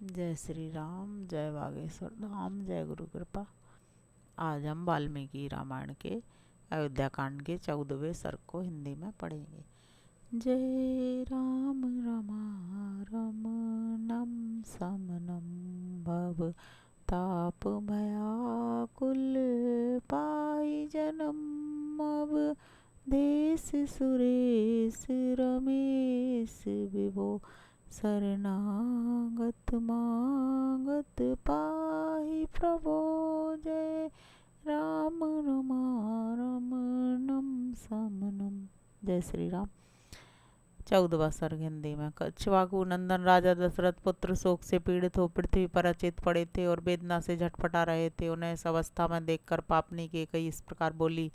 जय श्री राम, जय बागेश्वर धाम, जय गुरु कृपा। आज हम वाल्मीकि रामायण के अयोध्या कांड के 14वें सर्ग को हिंदी में पढ़ेंगे। जय राम रमारमणम समनम भव ताप भयाकुल पाई जनम अब देश सुरेश रमेश विभो शरणागत मागत पाहि प्रभो। जय राम रमारमणम समनम। जय श्री राम। 14वां सर्ग हिंदी में। इक्ष्वाकु नंदन राजा दशरथ पुत्र शोक से पीड़ित हो पृथ्वी पर अचेत पड़े थे और वेदना से झटपटा रहे थे। उन्हें इस अवस्था में देखकर पापनी के कई इस प्रकार बोली,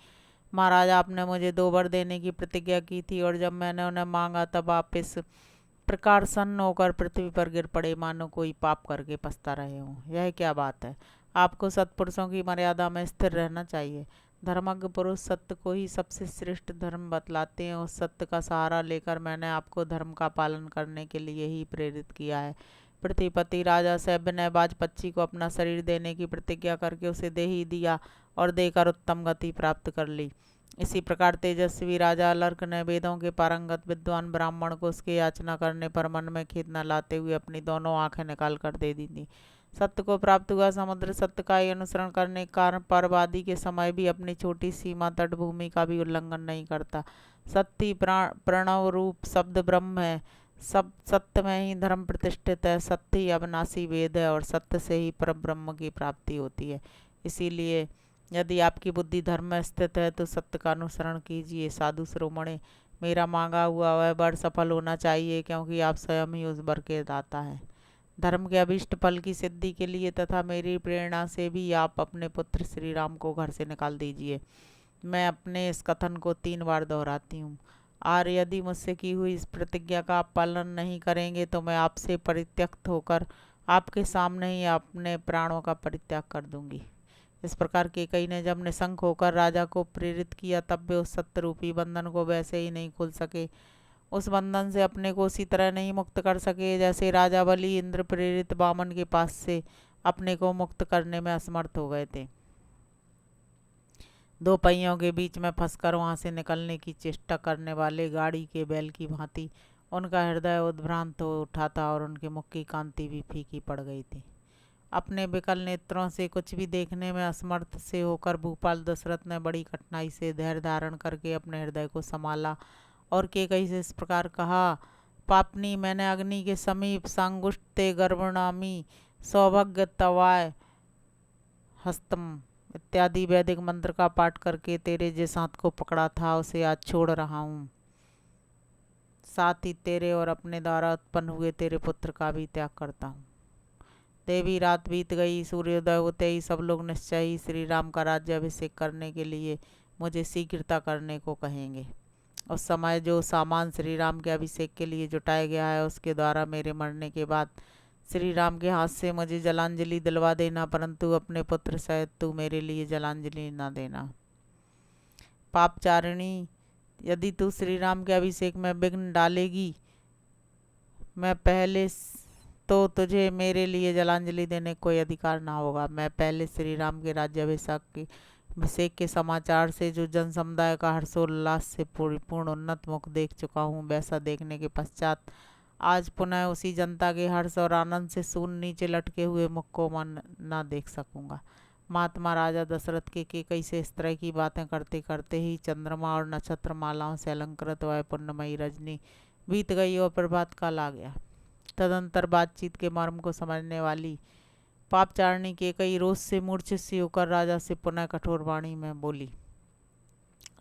महाराज, आपने मुझे 2 वर देने की प्रतिज्ञा की थी और जब मैंने उन्हें मांगा तब आप इस प्रकार सन्न होकर पृथ्वी पर गिर पड़े, मानो कोई पाप करके पछता रहे हों। यह क्या बात है? आपको सत्पुरुषों की मर्यादा में स्थिर रहना चाहिए। धर्मज्ञ पुरुष सत्य को ही सबसे श्रेष्ठ धर्म बतलाते हैं। उस सत्य का सहारा लेकर मैंने आपको धर्म का पालन करने के लिए ही प्रेरित किया है। पृथ्वीपति राजा सैन्यबाज पक्षी को अपना शरीर देने की प्रतिज्ञा करके उसे दे ही दिया और देकर उत्तम गति प्राप्त कर ली। इसी प्रकार तेजस्वी राजा अलर्क ने वेदों के पारंगत विद्वान ब्राह्मण को उसकी याचना करने पर मन में खेद न लाते हुए अपनी दोनों आंखें निकाल कर दे दी थी। सत्य को प्राप्त हुआ समुद्र सत्य का ही अनुसरण करने के कारण पर्वादि के समय भी अपनी छोटी सीमा तटभूमि का भी उल्लंघन नहीं करता। सत्य प्रणव रूप शब्द ब्रह्म है। सब सत्य में ही धर्म प्रतिष्ठित है। सत्य ही अविनाशी वेद है और सत्य से ही पर ब्रह्म की प्राप्ति होती है। इसीलिए यदि आपकी बुद्धि धर्म में स्थित है तो सत्य का अनुसरण कीजिए। साधु शिरोमणि, मेरा मांगा हुआ वह वर सफल होना चाहिए, क्योंकि आप स्वयं ही उस वर के दाता हैं। धर्म के अभीष्ट फल की सिद्धि के लिए तथा मेरी प्रेरणा से भी आप अपने पुत्र श्री राम को घर से निकाल दीजिए। मैं अपने इस कथन को 3 बार दोहराती हूँ। और यदि मुझसे की हुई इस प्रतिज्ञा का आप पालन नहीं करेंगे तो मैं आपसे परित्यक्त होकर आपके सामने ही अपने प्राणों का परित्याग कर दूंगी। इस प्रकार केकई ने जब निशंक होकर राजा को प्रेरित किया तब वे उस सत्य रूपी बंधन को वैसे ही नहीं खोल सके। उस बंधन से अपने को उसी तरह नहीं मुक्त कर सके जैसे राजा बलि इंद्र प्रेरित वामन के पास से अपने को मुक्त करने में असमर्थ हो गए थे। 2 पहियों के बीच में फंसकर वहां से निकलने की चेष्टा करने वाले गाड़ी के बैल की भांति उनका हृदय उद्भ्रांत हो उठा था और उनके मुख की कांति भी फीकी पड़ गई थी। अपने विकल नेत्रों से कुछ भी देखने में असमर्थ से होकर भूपाल दशरथ ने बड़ी कठिनाई से धैर्य धारण करके अपने हृदय को संभाला और केकई से इस प्रकार कहा, पापनी, मैंने अग्नि के समीप सांगुष्टे गर्भणामी सौभाग्य तवाय हस्तम इत्यादि वैदिक मंत्र का पाठ करके तेरे जिस हाथ को पकड़ा था उसे आज छोड़ रहा हूँ। साथ ही तेरे और अपने द्वारा उत्पन्न हुए तेरे पुत्र का भी त्याग करता हूँ। देवी रात बीत गई। सूर्योदय होते ही सब लोग निश्चय ही श्री राम का राज्याभिषेक करने के लिए मुझे शीघ्रता करने को कहेंगे। उस समय जो सामान श्री राम के अभिषेक के लिए जुटाया गया है उसके द्वारा मेरे मरने के बाद श्री राम के हाथ से मुझे जलांजलि दिलवा देना, परंतु अपने पुत्र सहित तू मेरे लिए जलांजलि न देना। पापचारिणी, यदि तू श्री राम के अभिषेक में विघ्न डालेगी मैं पहले तो तुझे मेरे लिए जलांजलि देने का कोई अधिकार ना होगा। मैं पहले श्री राम के राज्याभिषेक के समाचार से जो जन समुदाय का हर्षोल्लास से परिपूर्ण उन्नत मुख देख चुका हूँ, वैसा देखने के पश्चात आज पुनः उसी जनता के हर्ष और आनंद से शून्य नीचे लटके हुए मुख को मन ना देख सकूंगा। महात्मा राजा दशरथ के केकई से इस तरह की बातें करते करते ही चंद्रमा और नक्षत्र मालाओं से अलंकृत वह पुण्यमयी रजनी बीत गई और प्रभात काल आ गया। तदंतर बातचीत के मर्म को समझने वाली पापचारिणी केकई रोष से मूर्छित सी होकर राजा से पुनः कठोर वाणी में बोली,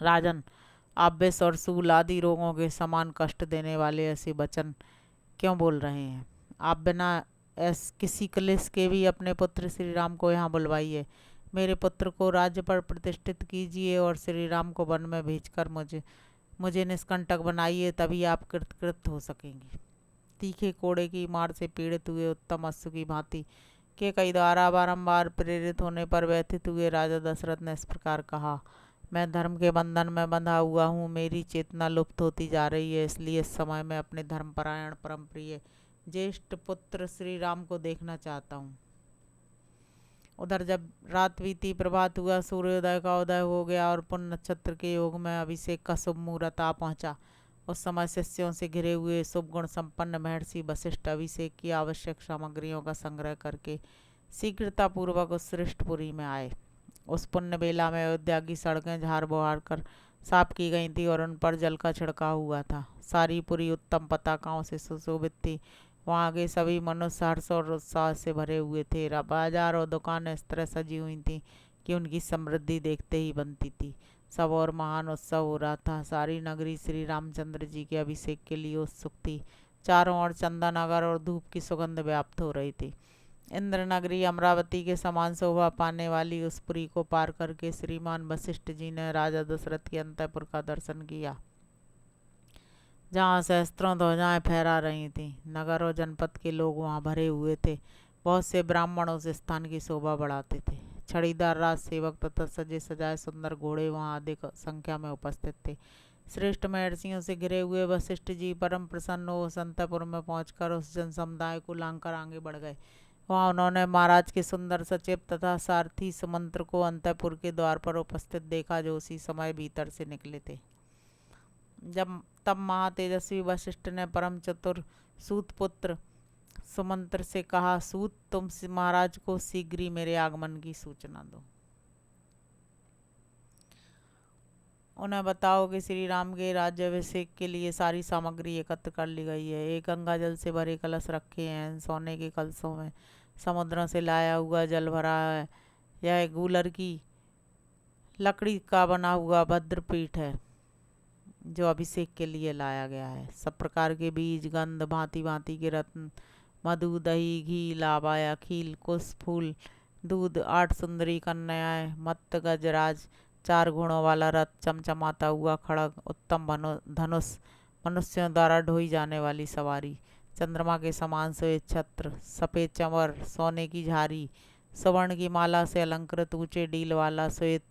राजन, आप विष और शूल आदि रोगों के समान कष्ट देने वाले ऐसे वचन क्यों बोल रहे हैं? आप बिना किसी क्लेश के भी अपने पुत्र श्री राम को यहाँ बुलवाइए। मेरे पुत्र को राज्य पर प्रतिष्ठित कीजिए और श्री राम को वन में भेजकर मुझे निष्कंटक बनाइए, तभी आप कृतकृत हो सकेंगे। तीखे कोड़े की मार से पीड़ित हुए उत्तम अश्व की भांति के कई द्वारा बारंबार प्रेरित होने पर व्यथित हुए राजा दशरथ ने इस प्रकार कहा, मैं धर्म के बंधन में बंधा हुआ हूँ। मेरी चेतना लुप्त होती जा रही है, इसलिए इस समय मैं अपने धर्मपरायण परम प्रिय ज्येष्ठ पुत्र श्री राम को देखना चाहता हूँ। उधर जब रात बीती, प्रभात हुआ, सूर्योदय का उदय हो गया और पुण्य नक्षत्र के योग में अभिषेक का शुभ मुहूर्त आ पहुंचा। उस समय शिष्यों से घिरे हुए शुभ गुण संपन्न महर्षि वशिष्ठ अभिषेक की आवश्यक सामग्रियों का संग्रह करके शीघ्रतापूर्वक उस श्रेष्ठपुरी में आए। उस पुण्य बेला में अयोध्या की सड़कें झाड़ बुहार कर साफ की गई थी और उन पर जल का छिड़काव हुआ था। सारी पुरी उत्तम पताकाओं से सुशोभित थी। वहाँ के सभी मनुष्य हर्ष और उत्साह से भरे हुए थे। बाजार और दुकानें इस तरह सजी हुई थीं कि उनकी समृद्धि देखते ही बनती थी। सब और महान उत्सव हो रहा था। सारी नगरी श्री रामचंद्र जी के अभिषेक के लिए उत्सुक थी। चारों ओर चंदन अगर और धूप की सुगंध व्याप्त हो रही थी। इंद्र नगरी अमरावती के समान शोभा पाने वाली उस पुरी को पार करके श्रीमान वशिष्ठ जी ने राजा दशरथ के अंतःपुर का दर्शन किया, जहाँ सहस्त्रों ध्वजाएं फहरा रही थीं। नगर और जनपद के लोग वहाँ भरे हुए थे। बहुत से ब्राह्मण उस स्थान की शोभा बढ़ाते थे। छड़ीदार राज सेवक तथा सजे सजाए सुंदर घोड़े वहाँ अधिक संख्या में उपस्थित थे। श्रेष्ठ महर्षियों से घिरे हुए वशिष्ठ जी परम प्रसन्न हो अंतःपुर में पहुंचकर उस जन समुदाय को लांघकर आगे बढ़ गए। वहाँ उन्होंने महाराज के सुंदर सचिव तथा सारथी सुमंत्र को अंतःपुर के द्वार पर उपस्थित देखा, जो उसी समय भीतर से निकले थे। तब महातेजस्वी वशिष्ठ ने परम चतुर सूत पुत्र सुमंत्र से कहा, सूत, तुम महाराज को शीघ्र ही मेरे आगमन की सूचना दो। उन्हें बताओ कि श्री राम के राज्याभिषेक के लिए सारी सामग्री एकत्र कर ली गई है। एक गंगा जल से भरे कलश रखे हैं। सोने के कलशों में समुद्रों से लाया हुआ जल भरा है। यह गूलर की लकड़ी का बना हुआ भद्रपीठ है जो अभिषेक के लिए लाया गया है। सब प्रकार के बीज, गंध, भांति भांति के रत्न, मधु, दही, घी, लावा, खील, कुश, फूल, दूध, 8 सुंदरी कन्याएं, मत्त गजराज, 4 घोड़ों वाला रथ, चमचमाता हुआ खड़ग, उत्तम धनुष, मनुष्यों द्वारा ढोई जाने वाली सवारी, चंद्रमा के समान श्वेत छत्र, सफ़ेद चंवर, सोने की झारी, स्वर्ण की माला से अलंकृत ऊंचे डील वाला श्वेत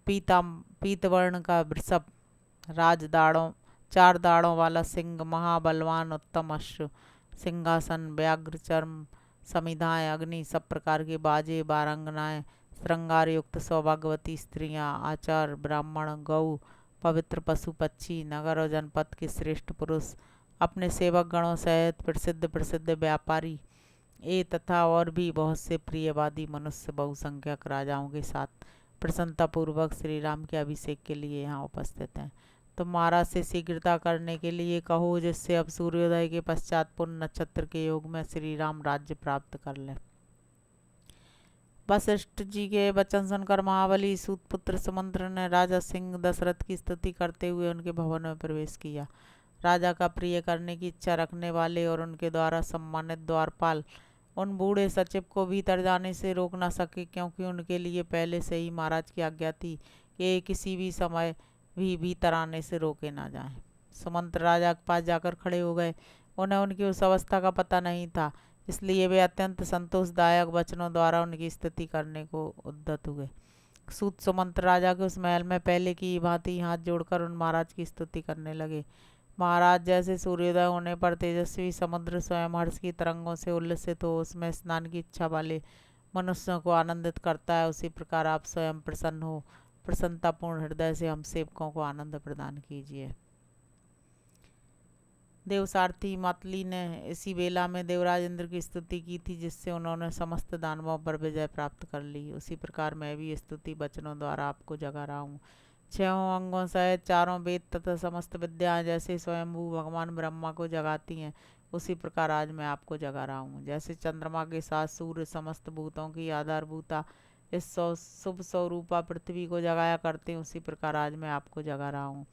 पीतवर्ण का वृषभ, राजदाड़ों 4 दाड़ों वाला सिंह, महाबलवान उत्तम अश्व, सिंहासन, व्याघ्र चर्म, समिधाएं, अग्नि, सब प्रकार के बाजे, बारंगनाएं, श्रृंगार युक्त सौभाग्यवती स्त्रियां, आचार, ब्राह्मण, गौ, पवित्र पशु पक्षी, नगर और जनपद के श्रेष्ठ पुरुष, अपने सेवक गणों सहित प्रसिद्ध व्यापारी तथा और भी बहुत से प्रियवादी मनुष्य बहुसंख्यक राजाओं के साथ प्रसन्नतापूर्वक श्री राम के अभिषेक के लिए यहाँ उपस्थित हैं। तो महाराज से शीघ्रता करने के लिए कहो, जिससे अब सूर्योदय के पश्चात पुण्य नक्षत्र के योग में श्री राम राज्य प्राप्त कर लें। वशिष्ठ जी के वचन सुनकर महाबली सूतपुत्र सुमंत्र ने राजा सिंह दशरथ की स्तुति करते हुए उनके भवन में प्रवेश किया। राजा का प्रिय करने की इच्छा रखने वाले और उनके द्वारा सम्मानित द्वारपाल उन बूढ़े सचिव को भीतर जाने से रोक न सके, क्योंकि उनके लिए पहले से ही महाराज की आज्ञा थी कि किसी भी समय भी भीतर आने से रोके ना जाएं। सुमंत्र राजा के पास जाकर खड़े हो गए। उन्हें उनकी उस अवस्था का पता नहीं था, इसलिए वे अत्यंत संतोषदायक वचनों द्वारा उनकी स्तुति करने को उद्यत हुए। सूत सुमंत्र राजा के उस महल में पहले की भांति हाथ जोड़कर उन महाराज की स्तुति करने लगे। महाराज जैसे सूर्योदय होने पर तेजस्वी समुद्र स्वयं हर्ष की तरंगों से उल्लसित हो उसमें स्नान की इच्छा वाले मनुष्यों को आनंदित करता है, उसी प्रकार आप स्वयं प्रसन्न हो प्रसन्नतापूर्ण हृदय से हम सेवकों को आनंद प्रदान कीजिए। देवसारथी मातली ने इसी बेला में देवराज इंद्र की स्तुति की थी, जिससे उन्होंने समस्त दानवों पर विजय प्राप्त कर ली। उसी प्रकार मैं भी स्तुति वचनों द्वारा आपको जगा रहा हूँ। 6 अंगों सहित 4 वेद तथा समस्त विद्याएं जैसे स्वयंभू भगवान ब्रह्मा को जगाती हैं, उसी प्रकार आज मैं आपको जगा रहा हूँ। जैसे चंद्रमा के साथ सूर्य समस्त भूतों की आधारभूता इस शुभ स्वरूपा पृथ्वी को जगाया करते हैं, उसी प्रकार आज मैं आपको जगा रहा हूँ।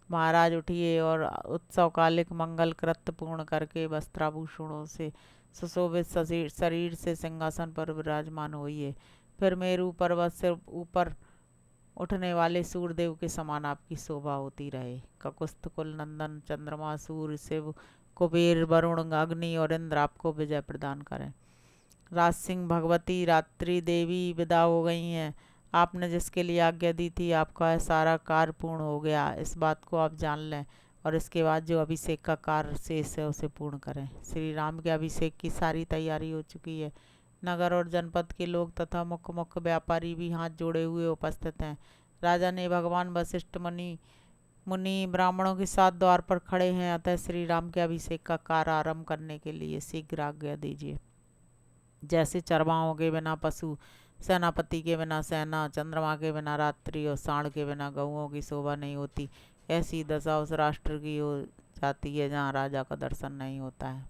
महाराज उठिए और उत्सवकालिक मंगल कृत्य पूर्ण करके वस्त्राभूषणों से सुशोभित शरीर से सिंहासन पर विराजमान होइए। फिर मेरू पर्वत से ऊपर उठने वाले सूर्यदेव के समान आपकी शोभा होती रहे। ककुस्थ कुल नंदन चंद्रमा, सूर्य, शिव, कुबेर, वरुण, अग्नि और इंद्र आपको विजय प्रदान करें। राज सिंह भगवती रात्रि देवी विदा हो गई हैं। आपने जिसके लिए आज्ञा दी थी, आपका सारा कार्य पूर्ण हो गया, इस बात को आप जान लें और इसके बाद जो अभिषेक का कार्य शेष है उसे पूर्ण करें। श्री राम के अभिषेक की सारी तैयारी हो चुकी है। नगर और जनपद के लोग तथा मुख्य व्यापारी भी हाथ जोड़े हुए उपस्थित हैं। राजा ने भगवान वशिष्ठ मुनि ब्राह्मणों के साथ द्वार पर खड़े हैं, अतः श्री राम के अभिषेक का कार्य आरंभ करने के लिए शीघ्र आज्ञा दीजिए। जैसे चरवाहों के बिना पशु, सेनापति के बिना सेना, चंद्रमा के बिना रात्रि और सांड के बिना गऊओं की शोभा नहीं होती, ऐसी दशा उस राष्ट्र की हो जाती है जहाँ राजा का दर्शन नहीं होता है।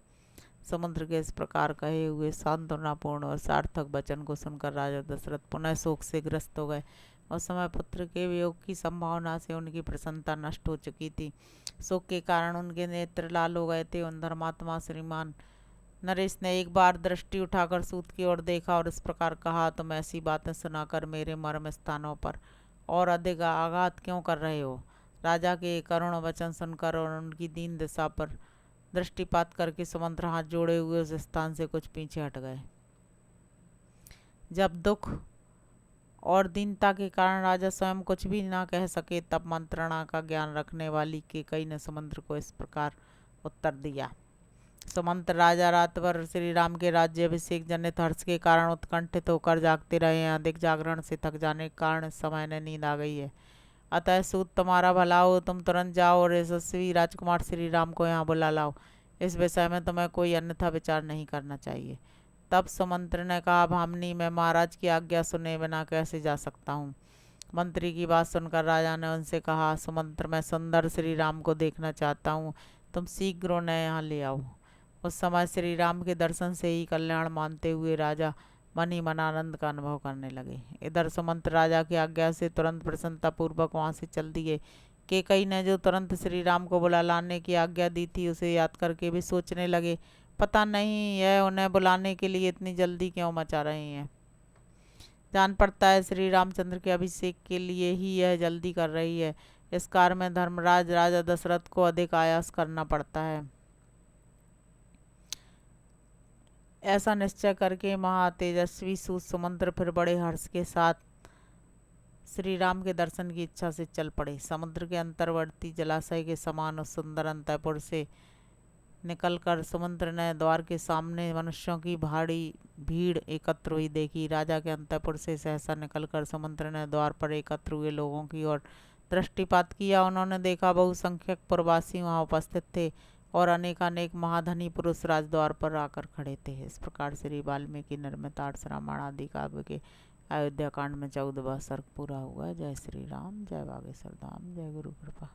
समुद्र के इस प्रकार कहे हुए सांत्वनापूर्ण और सार्थक वचन को सुनकर राजा दशरथ पुनः शोक से ग्रस्त हो गए। उस समय पुत्र के वियोग की संभावना से उनकी प्रसन्नता नष्ट हो चुकी थी। शोक के कारण उनके नेत्र लाल हो गए थे। उन धर्मात्मा श्रीमान नरेश ने एक बार दृष्टि उठाकर सूत की ओर देखा और इस प्रकार कहा, तुम ऐसी बातें सुनाकर मेरे मर्म स्थानों पर और अधिक आघात क्यों कर रहे हो? राजा के करुण वचन सुनकर और उनकी दीन दशा पर दृष्टिपात करके सुमंत्र हाथ जोड़े हुए उस स्थान से कुछ पीछे हट गए। जब दुख और दीनता के कारण राजा स्वयं कुछ भी ना कह सके, तब मंत्रणा का ज्ञान रखने वाली केकई ने सुमंत्र को इस प्रकार उत्तर दिया। सुमंत्र राजा रात भर श्री राम के राज्याभिषेक जनित हर्ष के कारण उत्कंठित होकर जागते रहे हैं। अधिक जागरण से थक जाने के कारण इस समय ने नींद आ गई है। अतः सूत तुम्हारा भला हो, तुम तुरंत जाओ और यशस्वी राजकुमार श्री राम को यहाँ बुला लाओ। इस विषय में तुम्हें कोई अन्यथा विचार नहीं करना चाहिए। तब सुमंत्र ने कहा, भामिनी, मैं महाराज की आज्ञा सुने बिना कैसे जा सकता हूँ? मंत्री की बात सुनकर राजा ने उनसे कहा, सुमंत्र, मैं सुंदर श्री राम को देखना चाहता हूँ, तुम शीघ्र उन्हें यहाँ ले आओ। उस समय श्री राम के दर्शन से ही कल्याण मानते हुए राजा मन ही मन आनंद का अनुभव करने लगे। इधर सुमंत्र राजा की आज्ञा से तुरंत प्रसन्नता पूर्वक वहां से चल दिए। केकई ने जो तुरंत श्री राम को बुला लाने की आज्ञा दी थी, उसे याद करके भी सोचने लगे, पता नहीं यह उन्हें बुलाने के लिए इतनी जल्दी क्यों मचा रही हैं। जान पड़ता है श्री रामचंद्र के अभिषेक के लिए ही यह जल्दी कर रही है। इस कार्य में धर्मराज राजा दशरथ को अधिक आयास करना पड़ता है। ऐसा निश्चय करके महातेजस्वी सूत सुमंत्र फिर बड़े हर्ष के साथ श्री राम के दर्शन की इच्छा से चल पड़े। समुद्र के अंतर्वर्ती जलाशय के समान उस सुंदर अंतःपुर से निकलकर समुद्र ने द्वार के सामने मनुष्यों की भारी भीड़ एकत्र हुई देखी। राजा के अंतःपुर से सहसा निकलकर समुद्र ने द्वार पर एकत्र हुए लोगों की ओर दृष्टिपात किया। उन्होंने देखा बहुसंख्यक पुरवासी वहां उपस्थित थे और अनेकानेक महाधनी पुरुष राजद्वार पर आकर खड़े थे। इस प्रकार श्री वाल्मीकि निर्मित 8 रामायण आदि काव्य के अयोध्या कांड में 14वां सर्ग पूरा हुआ। जय श्री राम, जय बागेश्वर धाम, जय गुरु कृपा।